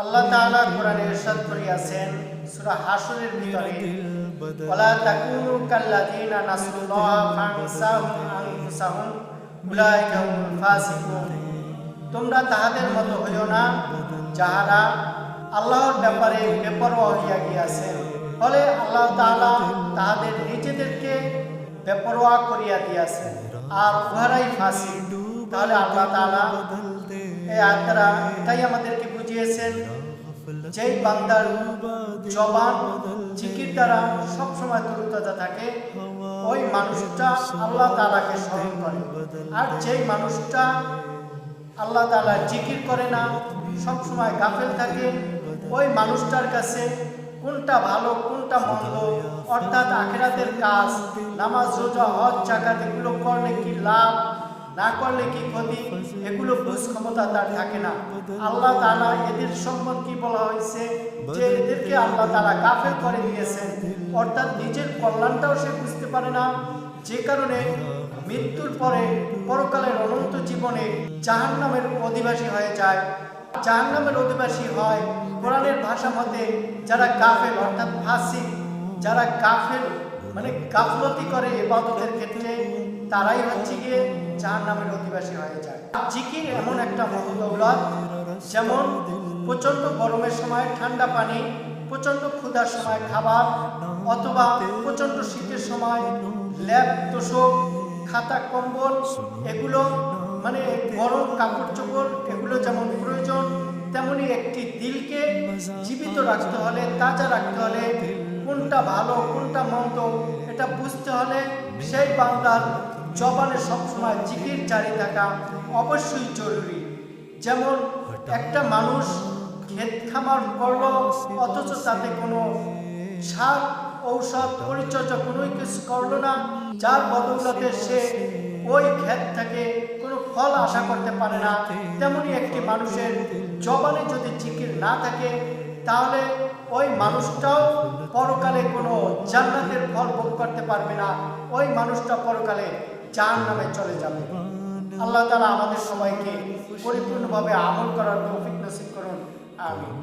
আল্লাহ তাআলা কোরআনে ইরশাদ করিয়াছেন সূরা হাশরের ভিতরে, ওয়ালা তাকুনু কাল্লাযিনা নাসুল্লাহ ফানসাহুম আনফুসাহুম উলাইকা হুমুল ফাসিকুন। তোমরা তাহাদের মতো হইও না যাহারা আল্লাহর ব্যাপারে বেপরোয়া হইয়া গিয়াছেন, ফলে আল্লাহ তাআলা তাহাদের নিজেদেরকে বেপরোয়া করিয়া দিয়াছেন, আর উহারাই ফাসিক। তাহলে আল্লাহ তাআলা এই আয়াত দ্বারা এটাই আমাদেরকে বুঝিয়েছেন, যেই বান্দার জবান জিকির দ্বারা সবসময় তরুতাজা থাকে, ওই মানুষটা আল্লাহ তাআলাকে স্মরণ করে। আর যেই মানুষটা আল্লাহ তাআলা জিকির করে না, সবসময় গাফেল থাকে, ওই মানুষটার কাছে কোনটা ভালো কোনটা মন্দ, অর্থাৎ আখিরাতের কাজ, নামাজ রোজা হজ জাকাত এগুলো করলে কি লাভ, না করলে কি ক্ষতি, এগুলো বুঝ ক্ষমতা তার থাকে না। আল্লাহ তাআলা এদের সম্পর্কে বলা হয়েছে যে এদেরকে আল্লাহ তাআলা গাফেল করে দিয়েছেন, অর্থাৎ নিজের কল্যাণটাও সে বুঝতে পারে না, যে কারণে মৃত্যুর পরে পরকালের অনন্ত জীবনে জাহান্নামের অধিবাসী হয়ে যায়। জাহান্নামের অধিবাসী হয় কোরআনের ভাষা মতে যারা গাফেল অর্থাৎ ফাসিক, যারা গাফেল মানে গাফলতি করে ইবাদতের ক্ষেত্রে, তারাই হচ্ছে গিয়ে জাহান্নামের অধিবাসী হয়ে যায়। জিকির এমন একটা মহদৌলত, যেমন প্রচন্ড গরমের সময় ঠান্ডা পানি, প্রচন্ড ক্ষুধার সময় খাবার, অথবা প্রচন্ড শীতের সময় ল্যাপ তোষক খাতা কম্বল, এগুলো মানে গরম কাপড় চোপড়, এগুলো যেমন প্রয়োজন, তেমনি একটি দিলকে জীবিত রাখতে হলে, তাজা রাখতে হলে, কোনটা ভালো কোনটা মন্দ এটা বুঝতে হলে সেই বান্দার জবানে সবসময় জিকির জারি থাকা অবশ্যই জরুরি। যেমন একটা মানুষ ক্ষেত খামার করলো, অথচ তাতে কোনো সার ঔষধ পরিচর্যা কোনো কিছু করলো না, যার বদৌলতে সে ওই ক্ষেত থেকে কোনো ফল আশা করতে পারে না। তেমনি একটি মানুষের জবানে যদি জিকির না থাকে, তাহলে ওই মানুষটাও পরকালে কোনো জান্নাতের ফল ভোগ করতে পারবে না, ওই মানুষটা পরকালে জাহান্নামে চলে যাবে। আল্লাহ তাআলা আমাদের সবাইকে পরিপূর্ণভাবে আমল করার তৌফিক নসিব করুন, আমিন।